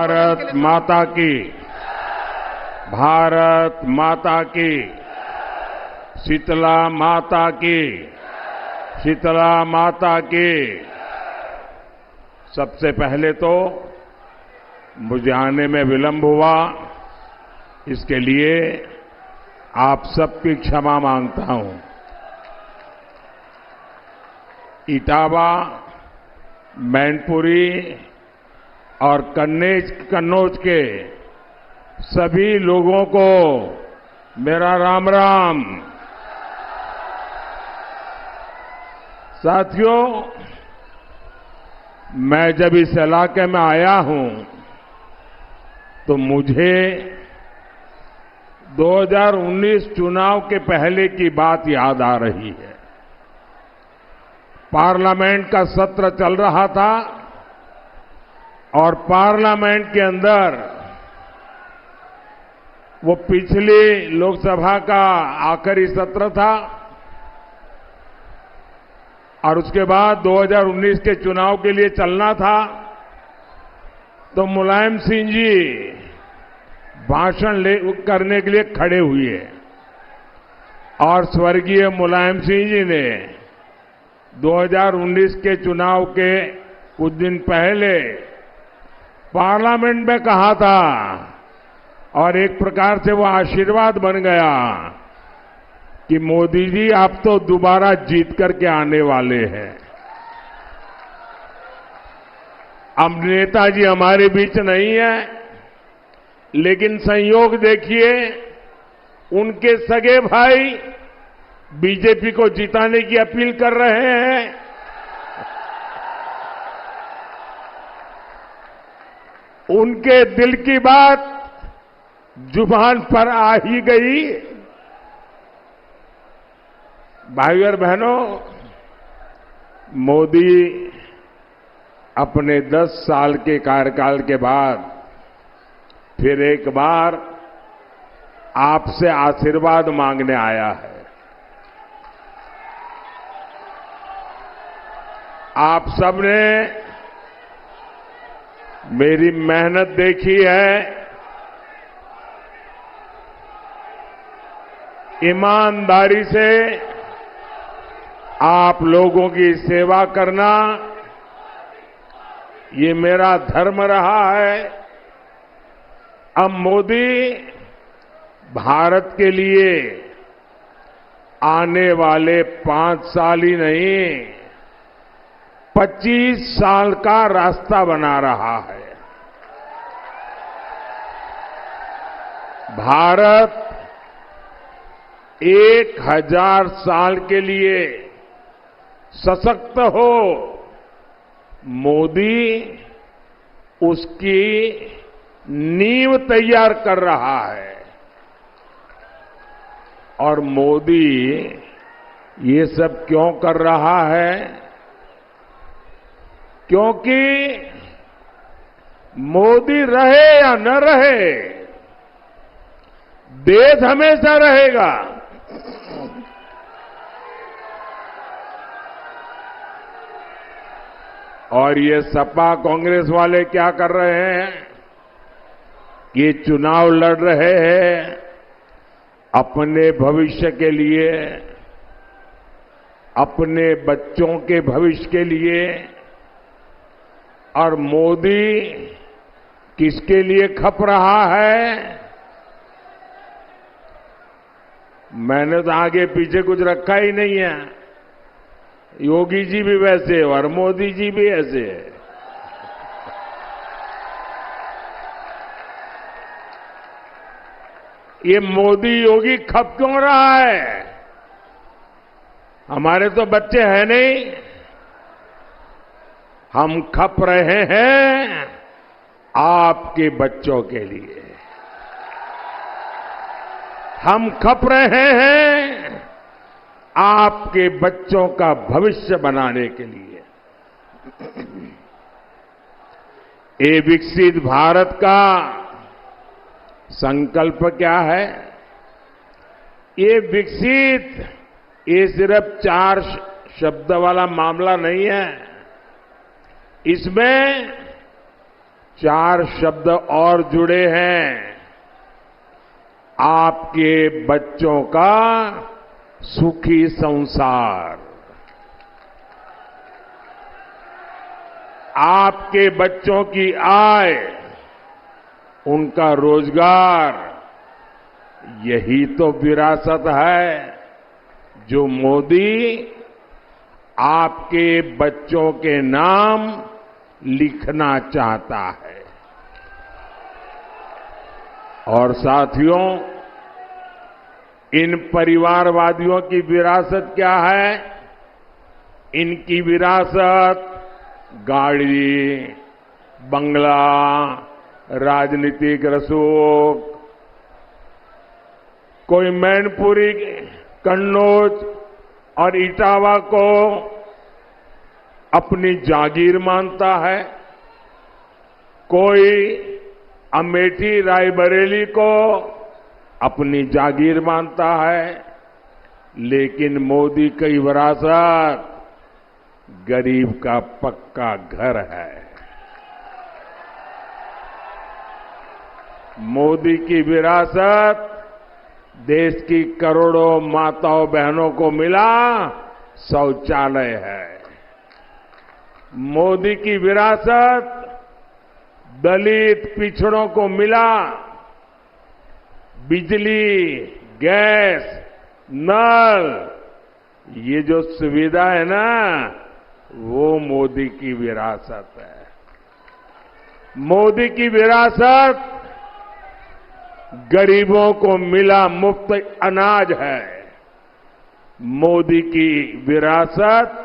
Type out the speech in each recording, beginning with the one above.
भारत माता की, भारत माता की, शीतला माता की, शीतला माता की। सबसे पहले तो मुझे आने में विलंब हुआ, इसके लिए आप सबकी क्षमा मांगता हूं। इटावा, मैनपुरी और कन्नौज के सभी लोगों को मेरा राम राम। साथियों, मैं जब इस इलाके में आया हूं तो मुझे 2019 चुनाव के पहले की बात याद आ रही है। पार्लियामेंट का सत्र चल रहा था और पार्लियामेंट के अंदर वो पिछली लोकसभा का आखिरी सत्र था और उसके बाद 2019 के चुनाव के लिए चलना था। तो मुलायम सिंह जी भाषण करने के लिए खड़े हुए और स्वर्गीय मुलायम सिंह जी ने 2019 के चुनाव के कुछ दिन पहले पार्लियामेंट में कहा था और एक प्रकार से वो आशीर्वाद बन गया कि मोदी जी आप तो दोबारा जीत करके आने वाले हैं। अब नेताजी हमारे बीच नहीं है, लेकिन संयोग देखिए उनके सगे भाई बीजेपी को जिताने की अपील कर रहे हैं। उनके दिल की बात जुबान पर आ ही गई। भाइयों और बहनों, मोदी अपने 10 साल के कार्यकाल के बाद फिर एक बार आपसे आशीर्वाद मांगने आया है। आप सबने मेरी मेहनत देखी है, ईमानदारी से आप लोगों की सेवा करना ये मेरा धर्म रहा है। अब मोदी भारत के लिए आने वाले 5 साल ही नहीं 25 साल का रास्ता बना रहा है। भारत 1000 साल के लिए सशक्त हो, मोदी उसकी नींव तैयार कर रहा है। और मोदी ये सब क्यों कर रहा है? क्योंकि मोदी रहे या न रहे, देश हमेशा रहेगा। और ये सपा कांग्रेस वाले क्या कर रहे हैं? ये चुनाव लड़ रहे हैं अपने भविष्य के लिए, अपने बच्चों के भविष्य के लिए। और मोदी किसके लिए खप रहा है? मैंने तो आगे पीछे कुछ रखा ही नहीं है। योगी जी भी वैसे और मोदी जी भी ऐसे है। ये मोदी योगी खप क्यों रहा है? हमारे तो बच्चे हैं नहीं। हम खप रहे हैं आपके बच्चों के लिए। हम खप रहे हैं आपके बच्चों का भविष्य बनाने के लिए। ये विकसित भारत का संकल्प क्या है? ये विकसित, ये सिर्फ 4 शब्द वाला मामला नहीं है। इसमें 4 शब्द और जुड़े हैं। आपके बच्चों का सुखी संसार, आपके बच्चों की आय, उनका रोजगार, यही तो विरासत है जो मोदी आपके बच्चों के नाम लिखना चाहता है। और साथियों, इन परिवारवादियों की विरासत क्या है? इनकी विरासत गाड़ी, बंगला, राजनीतिक रसूख, कोई मैनपुरी, कन्नौज और इटावा को अपनी जागीर मानता है, कोई अमेठी रायबरेली को अपनी जागीर मानता है, लेकिन मोदी की विरासत गरीब का पक्का घर है। मोदी की विरासत देश की करोड़ों माताओं बहनों को मिला शौचालय है। मोदी की विरासत दलित पिछड़ों को मिला बिजली, गैस, नल, ये जो सुविधा है ना, वो मोदी की विरासत है। मोदी की विरासत गरीबों को मिला मुफ्त अनाज है। मोदी की विरासत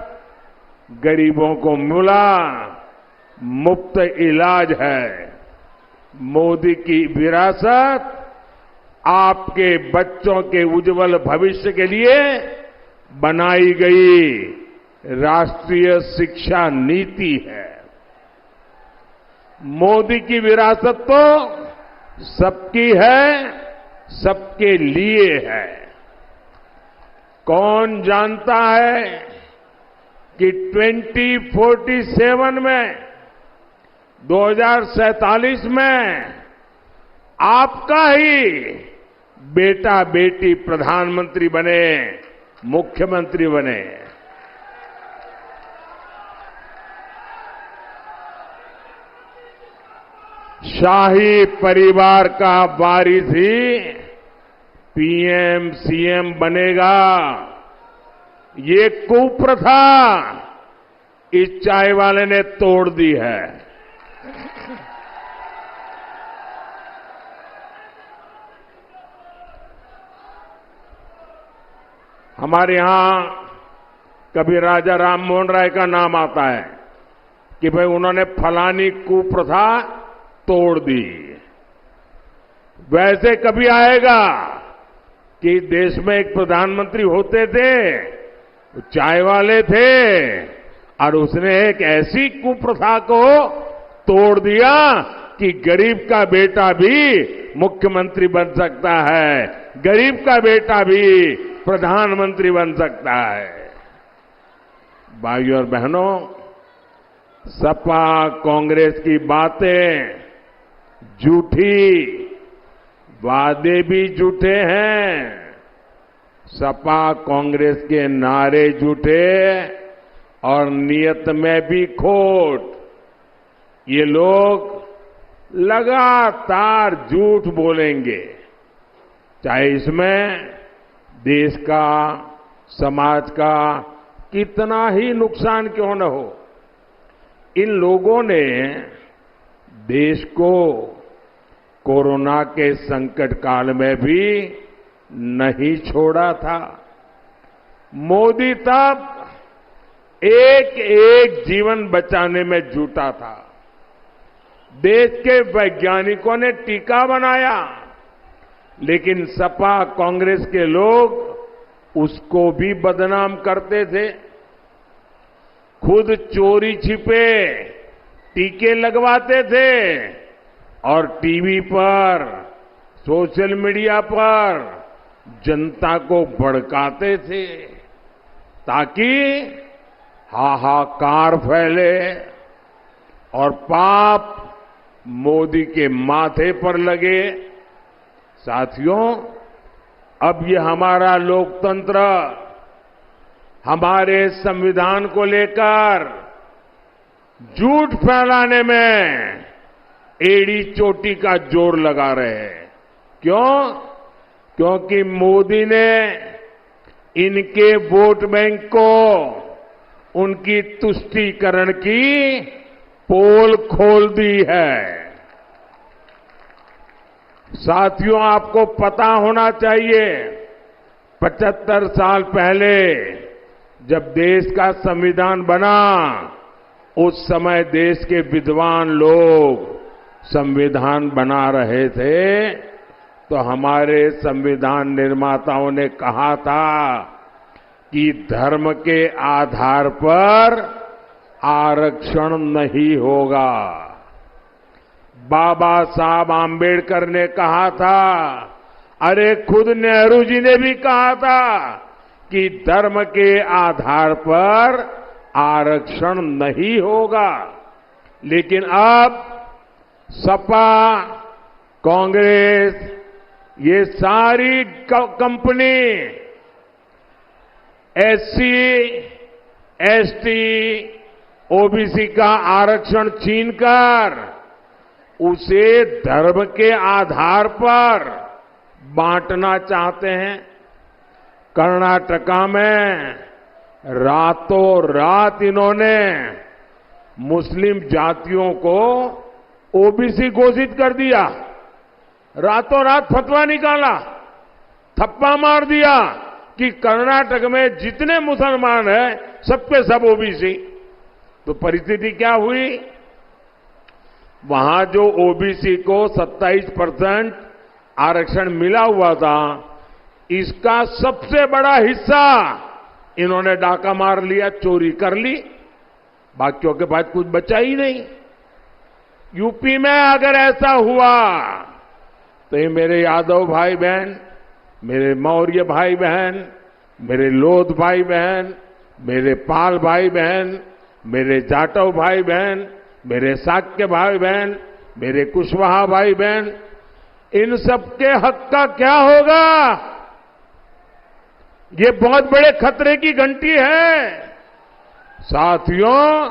गरीबों को मिला मुफ्त इलाज है। मोदी की विरासत आपके बच्चों के उज्जवल भविष्य के लिए बनाई गई राष्ट्रीय शिक्षा नीति है। मोदी की विरासत तो सबकी है, सबके लिए है। कौन जानता है कि 2047 में, 2047 में आपका ही बेटा बेटी प्रधानमंत्री बने, मुख्यमंत्री बने। शाही परिवार का वारिस ही पीएम, सीएम बनेगा। ये कुप्रथा इस चाय वाले ने तोड़ दी है। हमारे यहां कभी राजा राम मोहन राय का नाम आता है कि भाई उन्होंने फलानी कुप्रथा तोड़ दी। वैसे कभी आएगा कि देश में एक प्रधानमंत्री होते थे, चाय वाले थे, और उसने एक ऐसी कुप्रथा को तोड़ दिया कि गरीब का बेटा भी मुख्यमंत्री बन सकता है, गरीब का बेटा भी प्रधानमंत्री बन सकता है। भाइयों और बहनों, सपा कांग्रेस की बातें झूठी, वादे भी झूठे हैं। सपा कांग्रेस के नारे झूठे और नियत में भी खोट। ये लोग लगातार झूठ बोलेंगे, चाहे इसमें देश का, समाज का कितना ही नुकसान क्यों न हो। इन लोगों ने देश को कोरोना के संकट काल में भी नहीं छोड़ा था। मोदी तब एक एक जीवन बचाने में जुटा था। देश के वैज्ञानिकों ने टीका बनाया, लेकिन सपा कांग्रेस के लोग उसको भी बदनाम करते थे। खुद चोरी छिपे टीके लगवाते थे और टीवी पर, सोशल मीडिया पर जनता को भड़काते थे ताकि हाहाकार फैले और पाप मोदी के माथे पर लगे। साथियों, अब ये हमारा लोकतंत्र हमारे संविधान को लेकर झूठ फैलाने में एड़ी चोटी का जोर लगा रहे हैं। क्यों? क्योंकि मोदी ने इनके वोट बैंक को उनकी तुष्टीकरण की पोल खोल दी है। साथियों, आपको पता होना चाहिए 75 साल पहले जब देश का संविधान बना, उस समय देश के विद्वान लोग संविधान बना रहे थे, तो हमारे संविधान निर्माताओं ने कहा था कि धर्म के आधार पर आरक्षण नहीं होगा। बाबा साहब आम्बेडकर ने कहा था, अरे खुद नेहरू जी ने भी कहा था कि धर्म के आधार पर आरक्षण नहीं होगा। लेकिन अब सपा, कांग्रेस, ये सारी कंपनी एससी, एसटी, ओबीसी का आरक्षण छीनकर उसे धर्म के आधार पर बांटना चाहते हैं। कर्नाटका में रातों रात इन्होंने मुस्लिम जातियों को ओबीसी घोषित कर दिया। रातों रात फतवा निकाला, थप्पा मार दिया कि कर्नाटक में जितने मुसलमान हैं सबके सब ओबीसी। तो परिस्थिति क्या हुई? वहां जो ओबीसी को 27% आरक्षण मिला हुआ था, इसका सबसे बड़ा हिस्सा इन्होंने डाका मार लिया, चोरी कर ली। बाकियों के पास कुछ बचा ही नहीं। यूपी में अगर ऐसा हुआ तो ये मेरे यादव भाई बहन, मेरे मौर्य भाई बहन, मेरे लोध भाई बहन, मेरे पाल भाई बहन, मेरे जाटव भाई बहन, मेरे शाक्य भाई बहन, मेरे कुशवाहा भाई बहन, इन सबके हक का क्या होगा? ये बहुत बड़े खतरे की घंटी है। साथियों,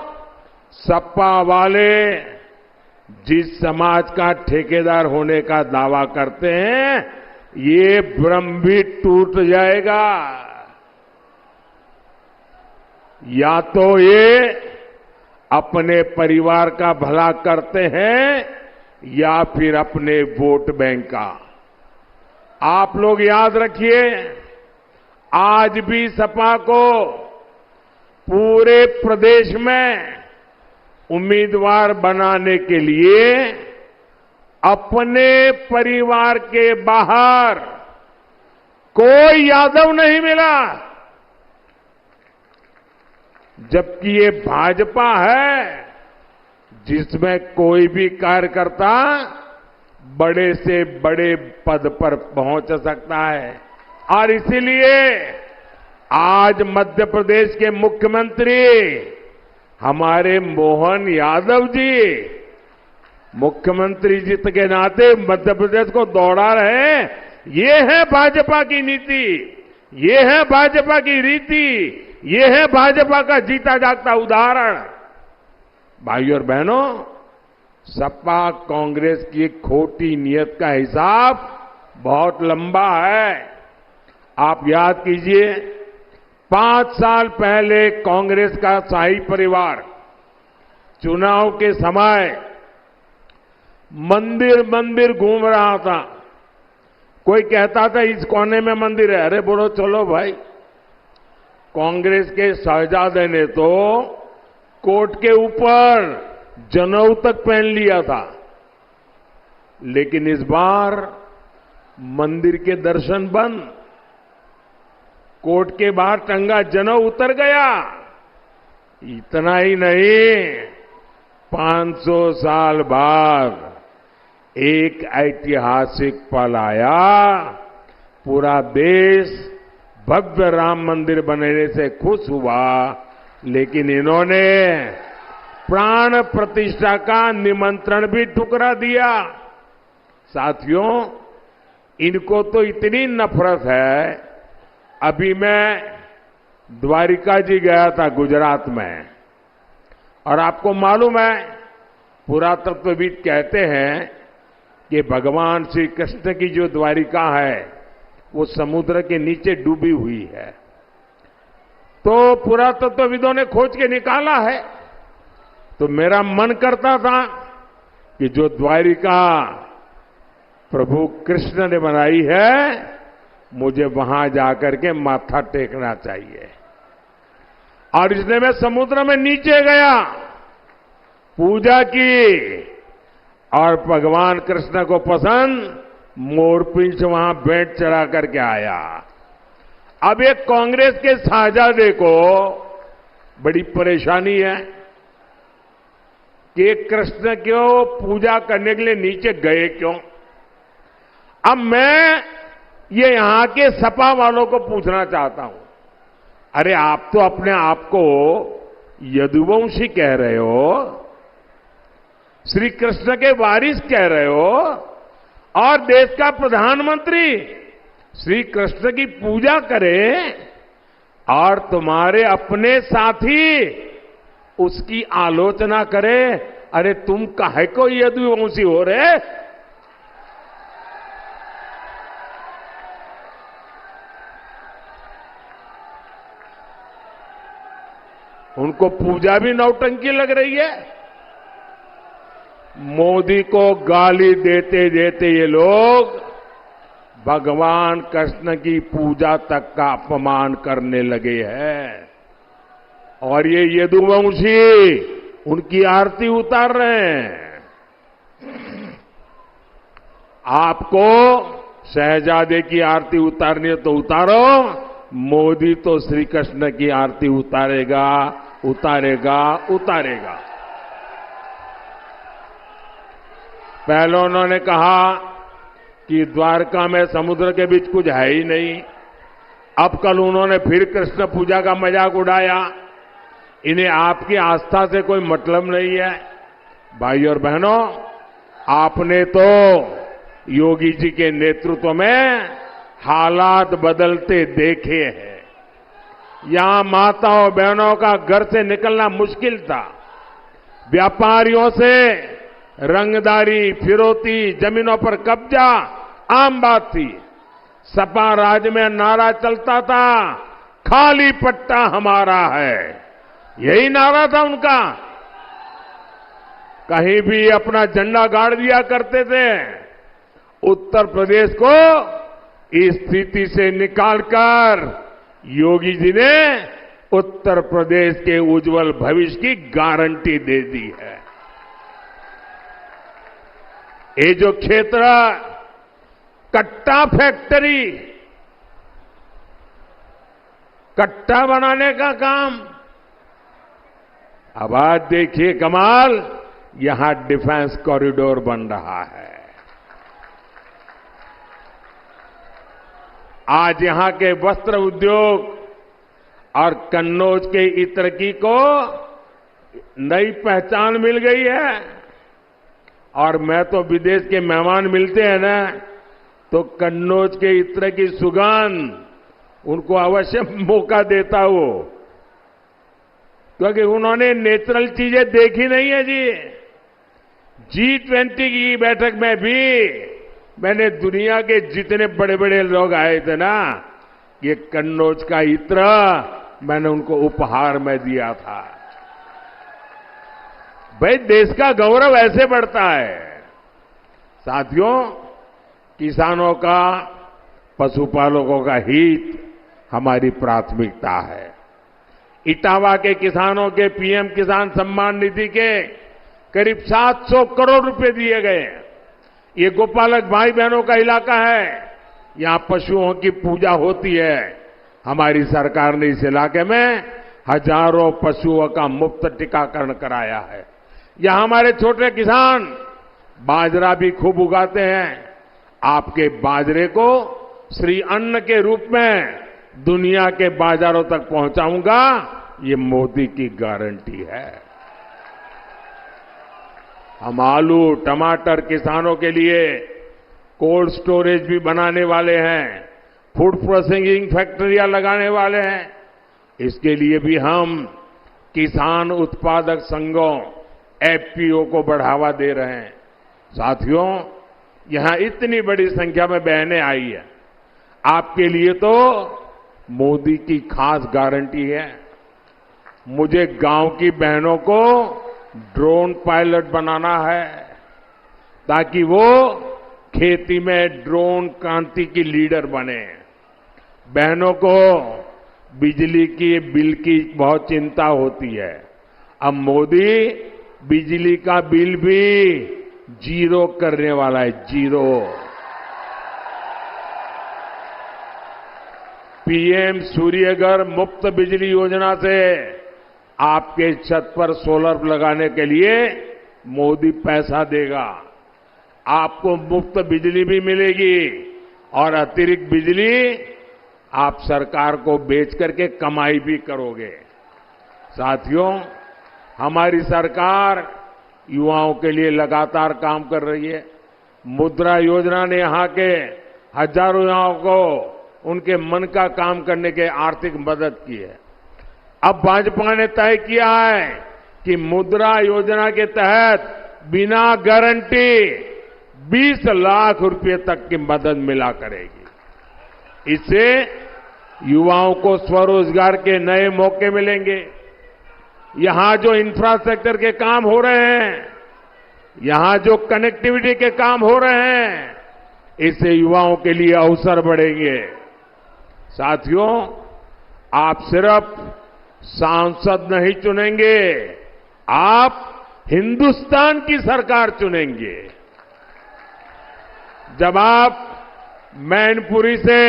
सपा वाले जिस समाज का ठेकेदार होने का दावा करते हैं, ये भ्रम भी टूट जाएगा। या तो ये अपने परिवार का भला करते हैं या फिर अपने वोट बैंक का। आप लोग याद रखिए, आज भी सपा को पूरे प्रदेश में उम्मीदवार बनाने के लिए अपने परिवार के बाहर कोई यादव नहीं मिला, जबकि ये भाजपा है जिसमें कोई भी कार्यकर्ता बड़े से बड़े पद पर पहुंच सकता है। और इसीलिए आज मध्य प्रदेश के मुख्यमंत्री हमारे मोहन यादव जी मुख्यमंत्री जी के नाते मध्य प्रदेश को दौड़ा रहे हैं। ये है भाजपा की नीति, ये है भाजपा की रीति, ये है भाजपा का जीता जागता उदाहरण। भाइयों और बहनों, सपा कांग्रेस की खोटी नीयत का हिसाब बहुत लंबा है। आप याद कीजिए, 5 साल पहले कांग्रेस का शाही परिवार चुनाव के समय मंदिर मंदिर घूम रहा था। कोई कहता था इस कोने में मंदिर है, अरे बोलो चलो भाई। कांग्रेस के शहजादे ने तो कोट के ऊपर जनेऊ तक पहन लिया था, लेकिन इस बार मंदिर के दर्शन बंद, कोट के बाहर टंगा जनेऊ उतर गया। इतना ही नहीं, 500 साल बाद एक ऐतिहासिक पल आया। पूरा देश भव्य राम मंदिर बनने से खुश हुआ, लेकिन इन्होंने प्राण प्रतिष्ठा का निमंत्रण भी ठुकरा दिया। साथियों, इनको तो इतनी नफरत है। अभी मैं द्वारिका जी गया था गुजरात में, और आपको मालूम है, पुरातत्वविद कहते हैं कि भगवान श्री कृष्ण की जो द्वारिका है वो समुद्र के नीचे डूबी हुई है। तो पुरातत्वविदों ने खोज के निकाला है। तो मेरा मन करता था कि जो द्वारिका प्रभु कृष्ण ने बनाई है, मुझे वहां जाकर के माथा टेकना चाहिए। और इसलिए मैं समुद्र में नीचे गया, पूजा की, और भगवान कृष्ण को पसंद मोरपिंच वहां भेंट चढ़ा करके आया। अब एक कांग्रेस के साझादे को बड़ी परेशानी है कि कृष्ण क्यों पूजा करने के लिए नीचे गए क्यों। अब मैं ये यहां के सपा वालों को पूछना चाहता हूं, अरे आप तो अपने आप को यदुवंशी कह रहे हो, श्री कृष्ण के वारिस कह रहे हो, और देश का प्रधानमंत्री श्री कृष्ण की पूजा करे, और तुम्हारे अपने साथी उसकी आलोचना करे। अरे तुम काहे को यदुवंशी हो रहे? उनको पूजा भी नौटंकी लग रही है। मोदी को गाली देते देते ये लोग भगवान कृष्ण की पूजा तक का अपमान करने लगे हैं, और ये यदुवंशी उनकी आरती उतार रहे हैं। आपको शहजादे की आरती उतारनी है तो उतारो, मोदी तो श्री कृष्ण की आरती उतारेगा, उतारेगा, उतारेगा। पहले उन्होंने कहा कि द्वारका में समुद्र के बीच कुछ है ही नहीं। अब कल उन्होंने फिर कृष्ण पूजा का मजाक उड़ाया। इन्हें आपकी आस्था से कोई मतलब नहीं है। भाई और बहनों, आपने तो योगी जी के नेतृत्व में हालात बदलते देखे हैं। यहां माताओं बहनों का घर से निकलना मुश्किल था। व्यापारियों से रंगदारी, फिरौती, जमीनों पर कब्जा आम बात थी। सपा राज में नारा चलता था, खाली पट्टा हमारा है, यही नारा था उनका। कहीं भी अपना झंडा गाड़ दिया करते थे। उत्तर प्रदेश को इस स्थिति से निकालकर योगी जी ने उत्तर प्रदेश के उज्जवल भविष्य की गारंटी दे दी है। ये जो क्षेत्र कट्टा फैक्ट्री, कट्टा बनाने का काम, अब आज देखिए कमाल, यहां डिफेंस कॉरिडोर बन रहा है। आज यहां के वस्त्र उद्योग और कन्नौज के इत्रकी को नई पहचान मिल गई है। और मैं तो विदेश के मेहमान मिलते हैं ना, तो कन्नौज के इत्र की सुगंध उनको अवश्य मौका देता हो, क्योंकि उन्होंने नेचुरल चीजें देखी नहीं है जी। G20 की बैठक में भी मैंने दुनिया के जितने बड़े बड़े लोग आए थे ना, ये कन्नौज का इत्र मैंने उनको उपहार में दिया था। भाई, देश का गौरव ऐसे बढ़ता है। साथियों, किसानों का, पशुपालकों का हित हमारी प्राथमिकता है। इटावा के किसानों के पीएम किसान सम्मान निधि के करीब 700 करोड़ रुपए दिए गए। ये गोपालक भाई बहनों का इलाका है, यहां पशुओं की पूजा होती है। हमारी सरकार ने इस इलाके में हजारों पशुओं का मुफ्त टीकाकरण कराया है। यहां हमारे छोटे किसान बाजरा भी खूब उगाते हैं। आपके बाजरे को श्री अन्न के रूप में दुनिया के बाजारों तक पहुंचाऊंगा, ये मोदी की गारंटी है। हम आलू टमाटर किसानों के लिए कोल्ड स्टोरेज भी बनाने वाले हैं, फूड प्रोसेसिंग फैक्ट्रियां लगाने वाले हैं। इसके लिए भी हम किसान उत्पादक संघों एफपीओ को बढ़ावा दे रहे हैं। साथियों, यहां इतनी बड़ी संख्या में बहनें आई है, आपके लिए तो मोदी की खास गारंटी है। मुझे गांव की बहनों को ड्रोन पायलट बनाना है ताकि वो खेती में ड्रोन क्रांति की लीडर बने। बहनों को बिजली की बिल की बहुत चिंता होती है। अब मोदी बिजली का बिल भी जीरो करने वाला है, जीरो। पीएम सूर्यघर मुफ्त बिजली योजना से आपके छत पर सोलर लगाने के लिए मोदी पैसा देगा। आपको मुफ्त बिजली भी मिलेगी और अतिरिक्त बिजली आप सरकार को बेच करके कमाई भी करोगे। साथियों, हमारी सरकार युवाओं के लिए लगातार काम कर रही है। मुद्रा योजना ने यहां के हजारों युवाओं को उनके मन का काम करने के आर्थिक मदद की है। अब भाजपा ने तय किया है कि मुद्रा योजना के तहत बिना गारंटी 20 लाख रुपए तक की मदद मिला करेगी। इससे युवाओं को स्वरोजगार के नए मौके मिलेंगे। यहां जो इंफ्रास्ट्रक्चर के काम हो रहे हैं, यहां जो कनेक्टिविटी के काम हो रहे हैं, इससे युवाओं के लिए अवसर बढ़ेंगे। साथियों, आप सिर्फ सांसद नहीं चुनेंगे, आप हिंदुस्तान की सरकार चुनेंगे। जब आप मैनपुरी से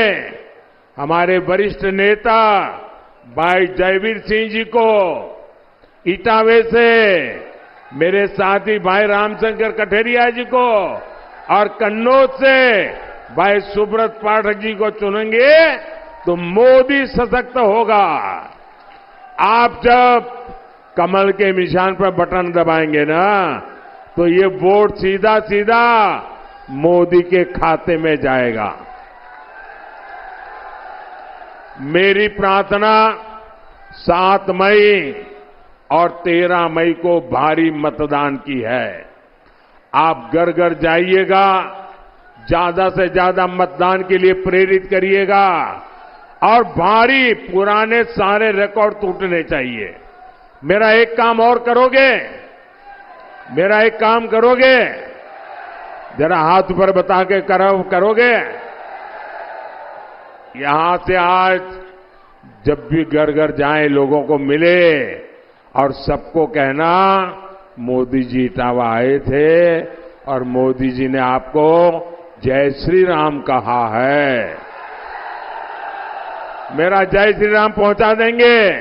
हमारे वरिष्ठ नेता भाई जयवीर सिंह जी को, इटावे से मेरे साथी भाई रामशंकर कठेरिया जी को और कन्नौज से भाई सुब्रत पाठक जी को चुनेंगे तो मोदी सशक्त होगा। आप जब कमल के निशान पर बटन दबाएंगे ना, तो ये वोट सीधा सीधा मोदी के खाते में जाएगा। मेरी प्रार्थना 7 मई और 13 मई को भारी मतदान की है। आप घर घर जाइएगा, ज्यादा से ज्यादा मतदान के लिए प्रेरित करिएगा और भारी पुराने सारे रिकॉर्ड टूटने चाहिए। मेरा एक काम और करोगे, मेरा एक काम करोगे, जरा हाथ ऊपर बता के करोगे। यहां से आज जब भी घर घर जाएं, लोगों को मिले और सबको कहना मोदी जी इटावा आए थे और मोदी जी ने आपको जय श्री राम कहा है। मेरा जय श्री राम पहुंचा देंगे।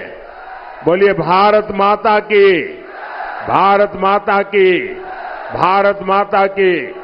बोलिए भारत माता की, भारत माता की, भारत माता की।